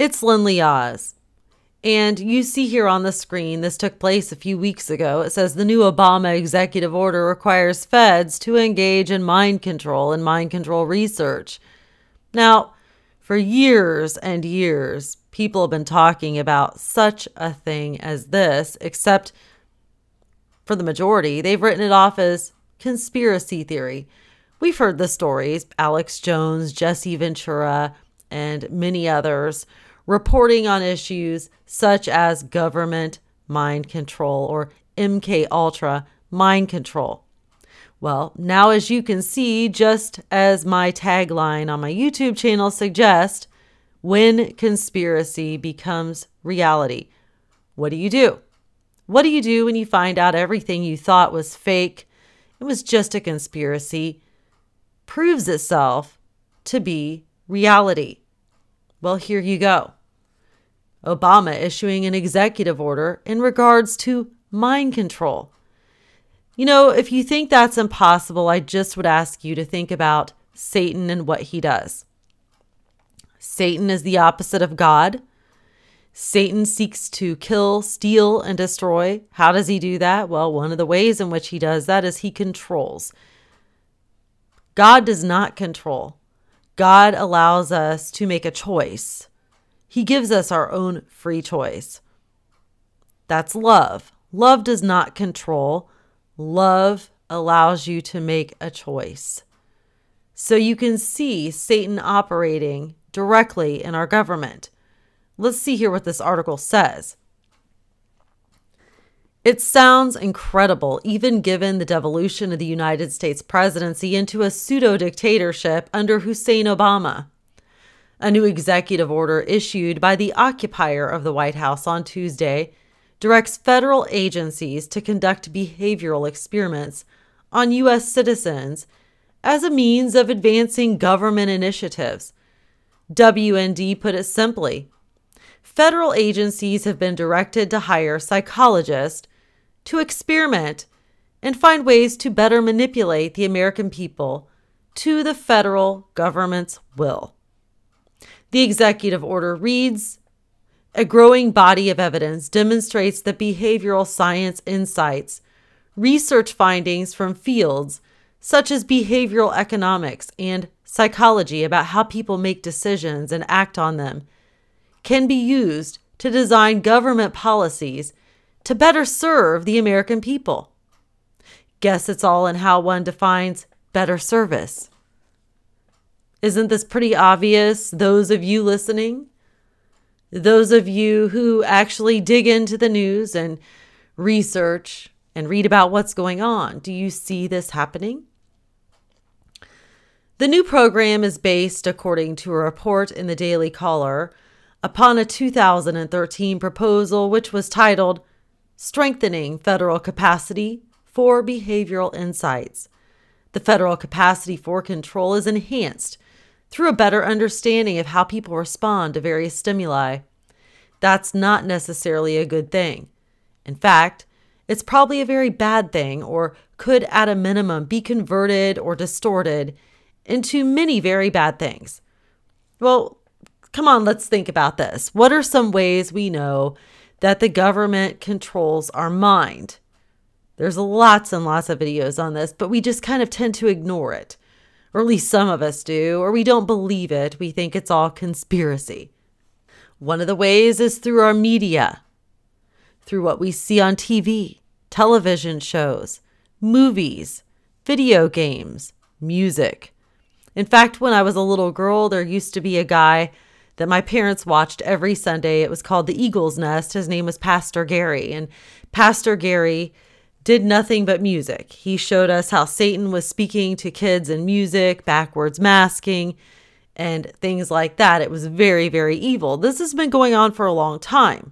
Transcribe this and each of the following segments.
It's Leahz. And you see here on the screen, this took place a few weeks ago. It says the new Obama executive order requires feds to engage in mind control and mind control research. Now, for years and years, people have been talking about such a thing as this, except for the majority, they've written it off as conspiracy theory. We've heard the stories, Alex Jones, Jesse Ventura, and many others reporting on issues such as government mind control or MK Ultra mind control. Well, now as you can see, just as my tagline on my YouTube channel suggests, when conspiracy becomes reality, what do you do? What do you do when you find out everything you thought was fake, it was just a conspiracy, proves itself to be reality? Well, here you go. Obama issuing an executive order in regards to mind control. You know, if you think that's impossible, I just would ask you to think about Satan and what he does. Satan is the opposite of God. Satan seeks to kill, steal, and destroy. How does he do that? Well, one of the ways in which he does that is he controls. God does not control. God allows us to make a choice. He gives us our own free choice. That's love. Love does not control. Love allows you to make a choice. So you can see Satan operating directly in our government. Let's see here what this article says. It sounds incredible, even given the devolution of the United States presidency into a pseudo-dictatorship under Hussein Obama. A new executive order issued by the occupier of the White House on Tuesday directs federal agencies to conduct behavioral experiments on U.S. citizens as a means of advancing government initiatives. WND put it simply, federal agencies have been directed to hire psychologists to experiment and find ways to better manipulate the American people to the federal government's will. The executive order reads, a growing body of evidence demonstrates that behavioral science insights, research findings from fields such as behavioral economics and psychology about how people make decisions and act on them, can be used to design government policies to better serve the American people. Guess it's all in how one defines better service. Isn't this pretty obvious, those of you listening? Those of you who actually dig into the news and research and read about what's going on. Do you see this happening? The new program is based, according to a report in the Daily Caller, upon a 2013 proposal which was titled Strengthening Federal Capacity for Behavioral Insights. The federal capacity for control is enhanced through a better understanding of how people respond to various stimuli. That's not necessarily a good thing. In fact, it's probably a very bad thing, or could at a minimum be converted or distorted into many very bad things. Well, come on, let's think about this. What are some ways we know that the government controls our mind? There's lots and lots of videos on this, but we just kind of tend to ignore it. Or at least some of us do, or we don't believe it. We think it's all conspiracy. One of the ways is through our media, through what we see on TV, television shows, movies, video games, music. In fact, when I was a little girl, there used to be a guy that my parents watched every Sunday. It was called The Eagle's Nest. His name was Pastor Gary, and Pastor Gary did nothing but music. He showed us how Satan was speaking to kids in music, backwards masking, and things like that. It was very, very evil. This has been going on for a long time.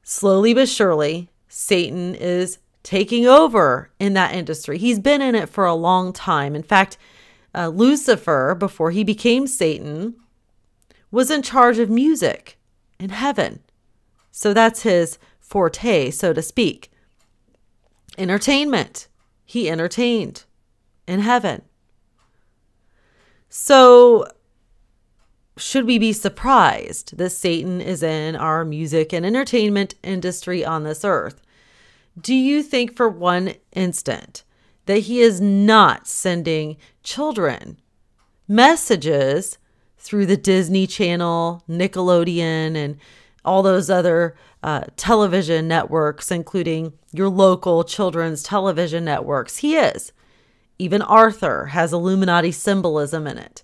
Slowly but surely, Satan is taking over in that industry. He's been in it for a long time. In fact, Lucifer, before he became Satan, was in charge of music in heaven. So that's his forte, so to speak. Entertainment. He entertained in heaven. So should we be surprised that Satan is in our music and entertainment industry on this earth? Do you think for one instant that he is not sending children messages through the Disney Channel, Nickelodeon, and all those other television networks, including your local children's television networks? He is. Even Arthur has Illuminati symbolism in it.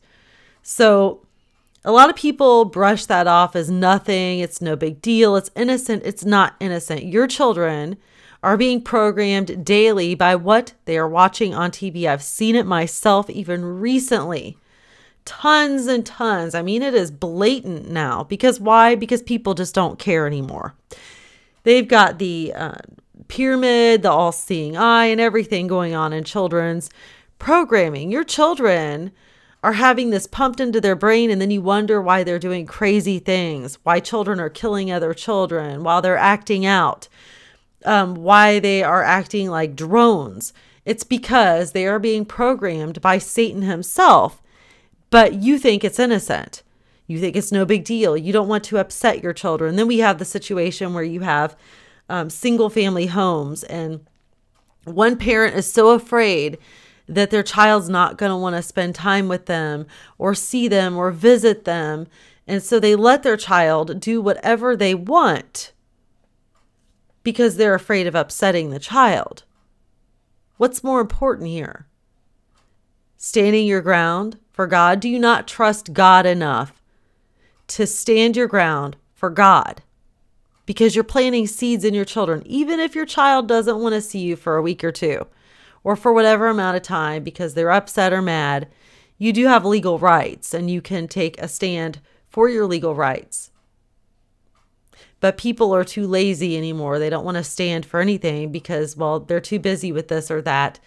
So a lot of people brush that off as nothing. It's no big deal. It's innocent. It's not innocent. Your children are being programmed daily by what they are watching on TV. I've seen it myself even recently. Tons and tons. I mean, it is blatant now. Because why? Because people just don't care anymore. They've got the pyramid, the all-seeing eye, and everything going on in children's programming. Your children are having this pumped into their brain, and then you wonder why they're doing crazy things, why children are killing other children, while they're acting out, why they are acting like drones. It's because they are being programmed by Satan himself, but you think it's innocent. You think it's no big deal. You don't want to upset your children. Then we have the situation where you have single family homes, and one parent is so afraid that their child's not going to want to spend time with them or see them or visit them. And so they let their child do whatever they want because they're afraid of upsetting the child. What's more important here? Standing your ground for God? Do you not trust God enough to stand your ground for God? Because you're planting seeds in your children, even if your child doesn't want to see you for a week or two, or for whatever amount of time because they're upset or mad. You do have legal rights, and you can take a stand for your legal rights. But people are too lazy anymore. They don't want to stand for anything because, well, they're too busy with this or that.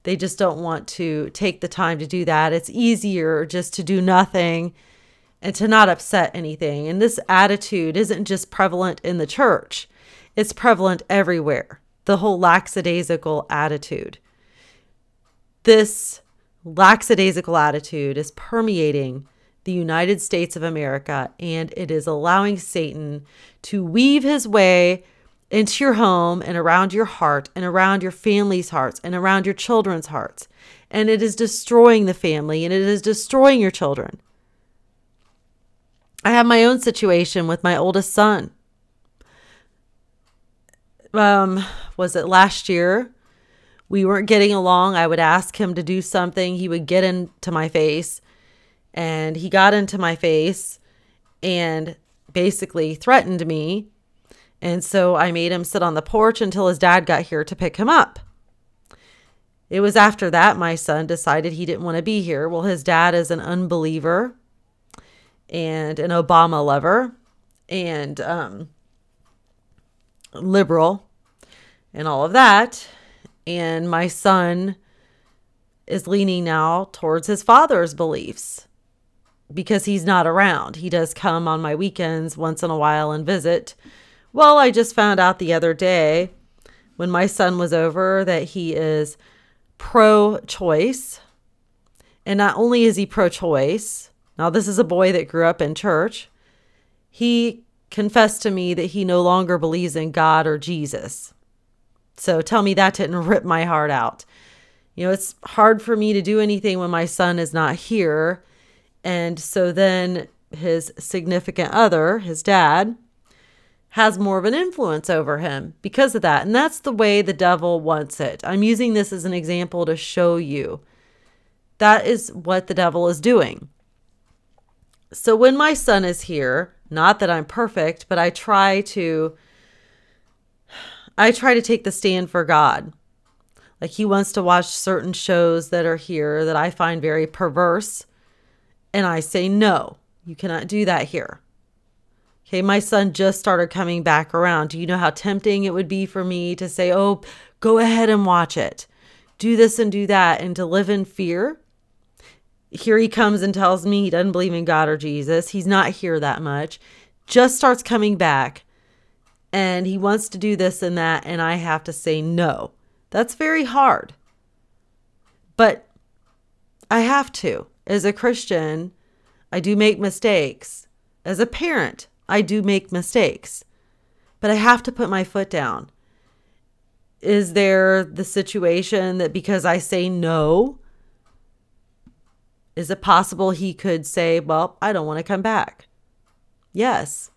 They just don't want to take the time to do that. It's easier just to do nothing and to not upset anything. And this attitude isn't just prevalent in the church. It's prevalent everywhere. The whole lackadaisical attitude. This lackadaisical attitude is permeating the United States of America, and it is allowing Satan to weave his way into your home and around your heart and around your family's hearts and around your children's hearts. And it is destroying the family, and it is destroying your children. I have my own situation with my oldest son. Was it last year? We weren't getting along. I would ask him to do something. He would get into my face, and he got into my face and basically threatened me. And so I made him sit on the porch until his dad got here to pick him up. It was after that my son decided he didn't want to be here. Well, his dad is an unbeliever and an Obama lover and liberal and all of that. And my son is leaning now towards his father's beliefs because he's not around. He does come on my weekends once in a while and visit. Well, I just found out the other day when my son was over that he is pro-choice. And not only is he pro-choice, now this is a boy that grew up in church, he confessed to me that he no longer believes in God or Jesus. So tell me that didn't rip my heart out. You know, it's hard for me to do anything when my son is not here. And so then his significant other, his dad, has more of an influence over him because of that. And that's the way the devil wants it. I'm using this as an example to show you that is what the devil is doing. So when my son is here, not that I'm perfect, but I try to take the stand for God. Like he wants to watch certain shows that are here that I find very perverse. And I say, no, you cannot do that here. Okay, my son just started coming back around. Do you know how tempting it would be for me to say, oh, go ahead and watch it. Do this and do that, and to live in fear? Here he comes and tells me he doesn't believe in God or Jesus. He's not here that much. Just starts coming back. And he wants to do this and that, and I have to say no. That's very hard. But I have to. As a Christian, I do make mistakes. As a parent, I do make mistakes. But I have to put my foot down. Is there the situation that because I say no, is it possible he could say, well, I don't want to come back? Yes.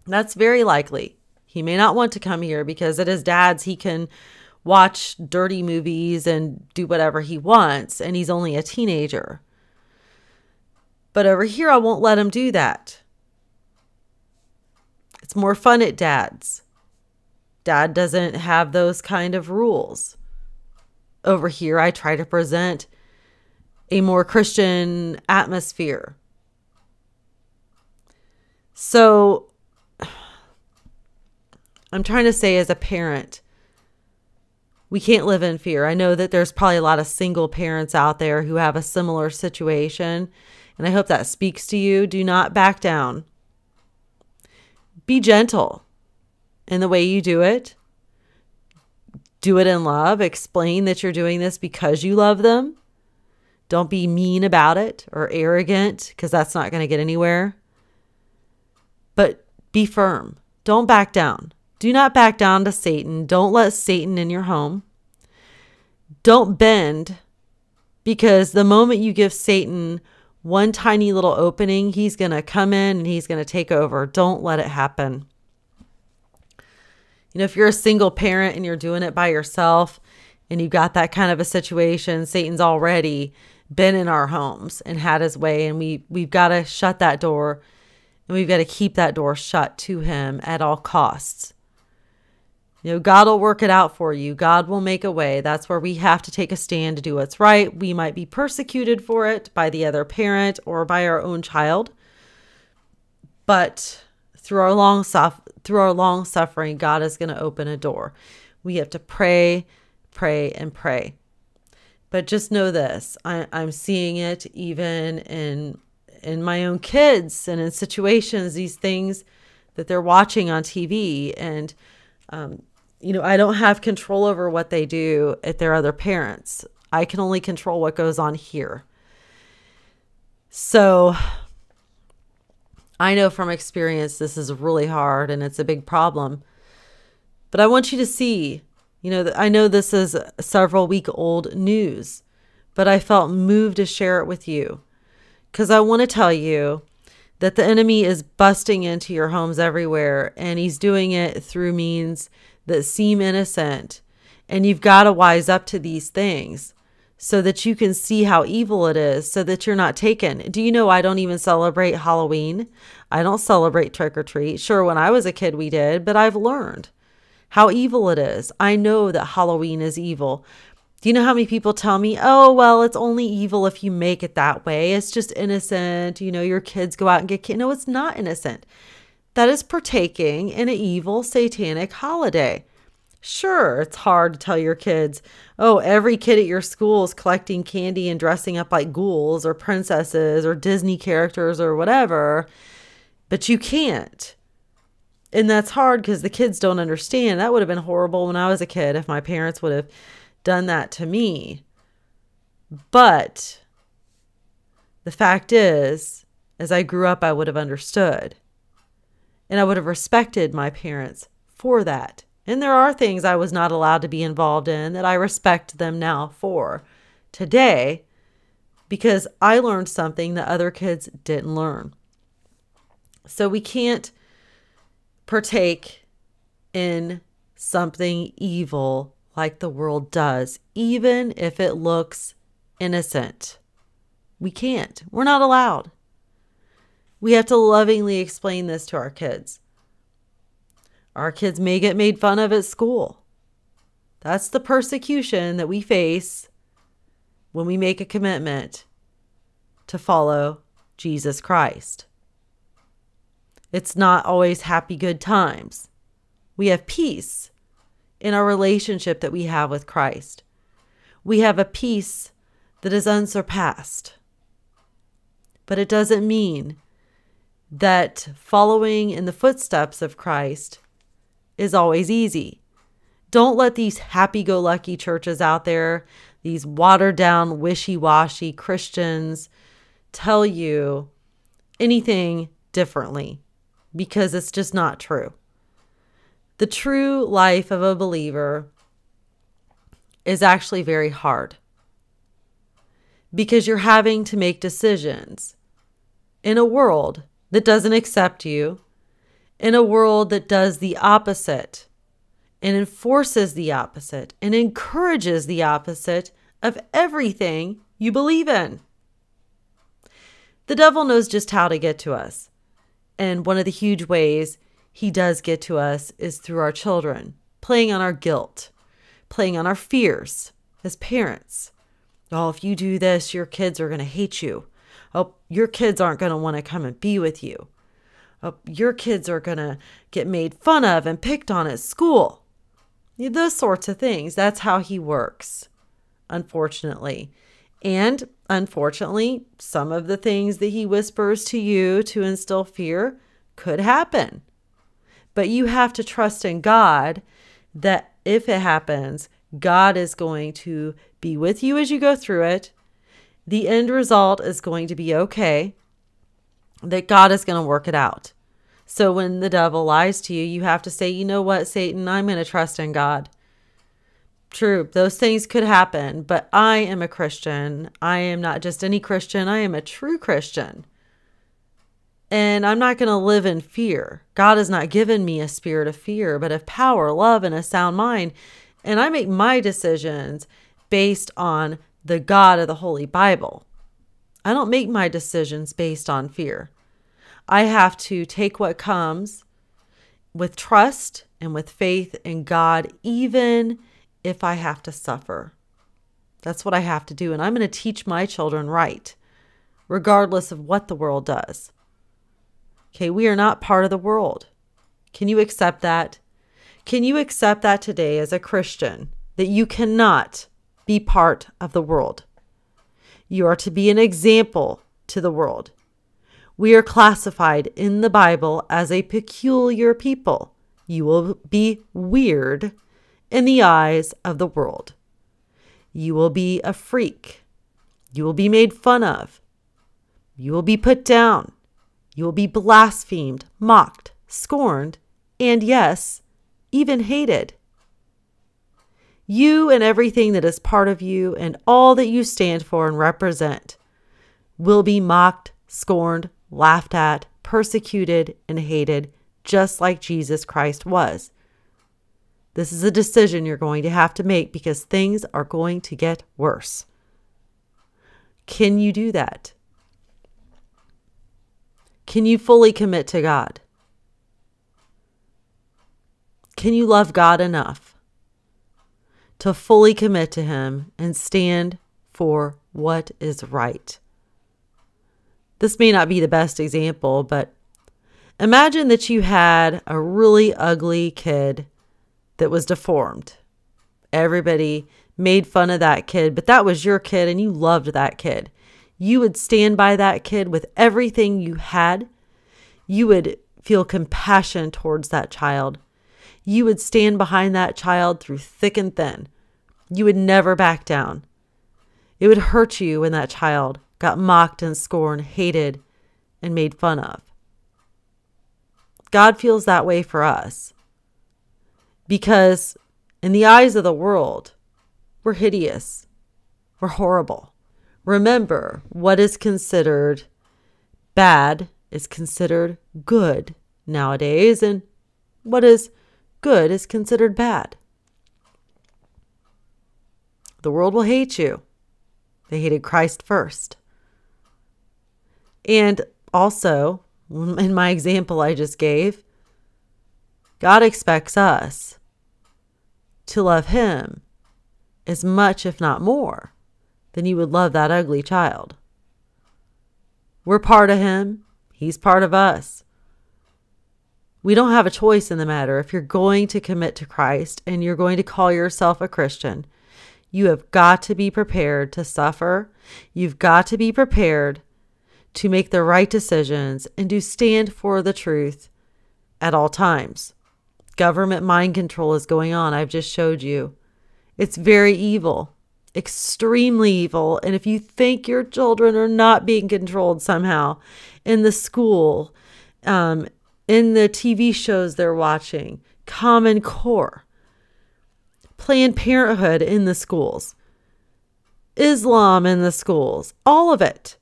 That's very likely. He may not want to come here because at his dad's, he can watch dirty movies and do whatever he wants, and he's only a teenager. But over here, I won't let him do that. It's more fun at dad's. Dad doesn't have those kind of rules. Over here, I try to present a more Christian atmosphere. So I'm trying to say, as a parent, we can't live in fear. I know that there's probably a lot of single parents out there who have a similar situation, and I hope that speaks to you. Do not back down. Be gentle in the way you do it. Do it in love. Explain that you're doing this because you love them. Don't be mean about it or arrogant, because that's not going to get anywhere. But be firm. Don't back down. Do not back down to Satan. Don't let Satan in your home. Don't bend, because the moment you give Satan one tiny little opening, he's going to come in and he's going to take over. Don't let it happen. You know, if you're a single parent and you're doing it by yourself and you've got that kind of a situation, Satan's already been in our homes and had his way, and we've got to shut that door, and we've got to keep that door shut to him at all costs. You know, God will work it out for you. God will make a way. That's where we have to take a stand to do what's right. We might be persecuted for it by the other parent or by our own child. But through our long suffering, God is going to open a door. We have to pray, pray, and pray. But just know this, I'm seeing it even in my own kids and in situations, these things that they're watching on TV. And, I don't have control over what they do at their other parents. I can only control what goes on here. So I know from experience this is really hard and it's a big problem. But I want you to see, I know this is several week old news, but I felt moved to share it with you because I want to tell you that the enemy is busting into your homes everywhere, and he's doing it through means that seem innocent. And you've got to wise up to these things so that you can see how evil it is, so that you're not taken. Do you know I don't even celebrate Halloween? I don't celebrate trick or treat. Sure, when I was a kid we did, but I've learned how evil it is. I know that Halloween is evil. Do you know how many people tell me, oh, well, it's only evil if you make it that way. It's just innocent. Your kids go out and get No, it's not innocent. That is partaking in an evil satanic holiday. Sure, it's hard to tell your kids, oh, every kid at your school is collecting candy and dressing up like ghouls or princesses or Disney characters or whatever, but you can't. And that's hard because the kids don't understand. That would have been horrible when I was a kid if my parents would have done that to me. But the fact is, as I grew up, I would have understood. And I would have respected my parents for that. And there are things I was not allowed to be involved in that I respect them now for today, because I learned something that other kids didn't learn. So we can't partake in something evil like the world does, even if it looks innocent. We can't. We're not allowed. We have to lovingly explain this to our kids. Our kids may get made fun of at school. That's the persecution that we face when we make a commitment to follow Jesus Christ. It's not always happy, good times. We have peace in our relationship that we have with Christ. We have a peace that is unsurpassed. But it doesn't mean that following in the footsteps of Christ is always easy. Don't let these happy-go-lucky churches out there, these watered-down, wishy-washy Christians, tell you anything differently because it's just not true. The true life of a believer is actually very hard because you're having to make decisions in a world that doesn't accept you, in a world that does the opposite and enforces the opposite and encourages the opposite of everything you believe in. The devil knows just how to get to us. And one of the huge ways he does get to us is through our children, playing on our guilt, playing on our fears as parents. Oh, if you do this, your kids are going to hate you. Oh, your kids aren't going to want to come and be with you. Oh, your kids are going to get made fun of and picked on at school. Those sorts of things. That's how he works, unfortunately. And unfortunately, some of the things that he whispers to you to instill fear could happen. But you have to trust in God that if it happens, God is going to be with you as you go through it. The end result is going to be okay, that God is going to work it out. So when the devil lies to you, you have to say, you know what, Satan, I'm going to trust in God. True, those things could happen, but I am a Christian. I am not just any Christian. I am a true Christian. And I'm not going to live in fear. God has not given me a spirit of fear, but of power, love, and a sound mind. And I make my decisions based on the God of the Holy Bible. I don't make my decisions based on fear. I have to take what comes with trust and with faith in God, even if I have to suffer. That's what I have to do. And I'm going to teach my children right, regardless of what the world does. Okay, we are not part of the world. Can you accept that? Can you accept that today as a Christian, that you cannot be part of the world? You are to be an example to the world. We are classified in the Bible as a peculiar people. You will be weird in the eyes of the world. You will be a freak. You will be made fun of. You will be put down. You will be blasphemed, mocked, scorned, and yes, even hated. You and everything that is part of you and all that you stand for and represent will be mocked, scorned, laughed at, persecuted, and hated, just like Jesus Christ was. This is a decision you're going to have to make because things are going to get worse. Can you do that? Can you fully commit to God? Can you love God enough to fully commit to Him and stand for what is right? This may not be the best example, but imagine that you had a really ugly kid that was deformed. Everybody made fun of that kid, but that was your kid and you loved that kid. You would stand by that kid with everything you had. You would feel compassion towards that child. You would stand behind that child through thick and thin. You would never back down. It would hurt you when that child got mocked and scorned, hated, and made fun of. God feels that way for us because in the eyes of the world, we're hideous. We're horrible. Remember, what is considered bad is considered good nowadays, and what is good is considered bad. The world will hate you. They hated Christ first. And also, in my example I just gave, God expects us to love Him as much, if not more, than you would love that ugly child. We're part of Him. He's part of us. We don't have a choice in the matter. If you're going to commit to Christ and you're going to call yourself a Christian, you have got to be prepared to suffer. You've got to be prepared to make the right decisions and to stand for the truth at all times. Government mind control is going on. I've just showed you. It's very evil. extremely evil. And if you think your children are not being controlled somehow in the school, in the TV shows they're watching, Common Core, Planned Parenthood in the schools, Islam in the schools, all of it,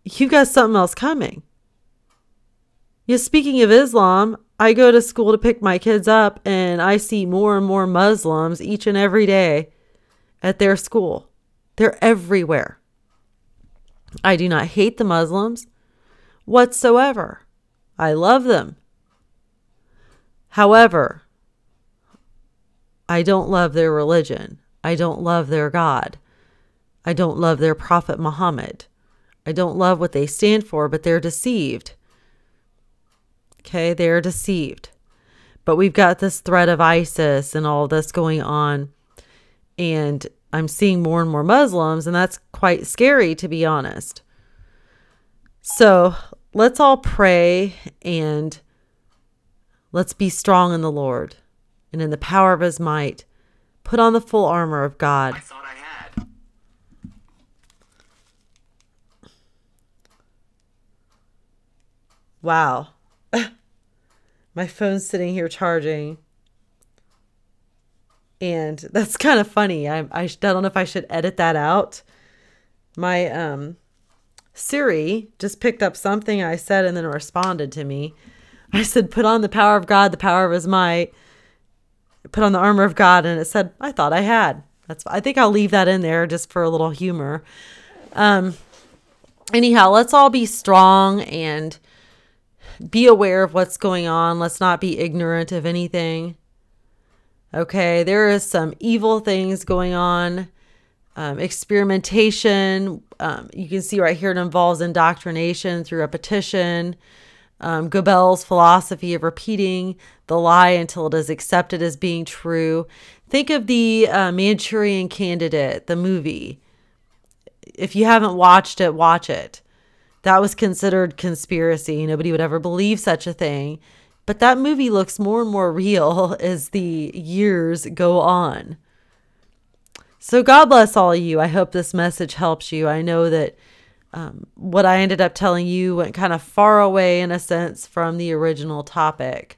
you got something else coming. Speaking of Islam, I go to school to pick my kids up, and I see more and more Muslims each and every day at their school. They're everywhere. I do not hate the Muslims whatsoever. I love them. However, I don't love their religion. I don't love their God. I don't love their Prophet Muhammad. I don't love what they stand for, but they're deceived. Okay, they're deceived. But we've got this threat of ISIS and all this going on. And I'm seeing more and more Muslims, and that's quite scary, to be honest. So let's all pray, and let's be strong in the Lord and in the power of his might. Put on the full armor of God. I thought I had. Wow. My phone's sitting here charging. And that's kind of funny. I don't know if I should edit that out. My Siri just picked up something I said and then responded to me. I said, put on the power of God, the power of his might. Put on the armor of God. And it said, I thought I had. I think I'll leave that in there just for a little humor. Anyhow, let's all be strong and be aware of what's going on. Let's not be ignorant of anything. Okay, there is some evil things going on. Experimentation. You can see right here it involves indoctrination through repetition. Goebbels' philosophy of repeating the lie until it is accepted as being true. Think of the Manchurian Candidate, the movie. If you haven't watched it, watch it. That was considered conspiracy. Nobody would ever believe such a thing. But that movie looks more and more real as the years go on. So God bless all of you. I hope this message helps you. I know that what I ended up telling you went kind of far away in a sense from the original topic.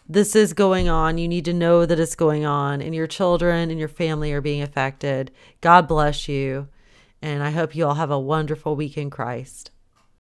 This is going on. You need to know that it's going on, and your children and your family are being affected. God bless you. And I hope you all have a wonderful week in Christ.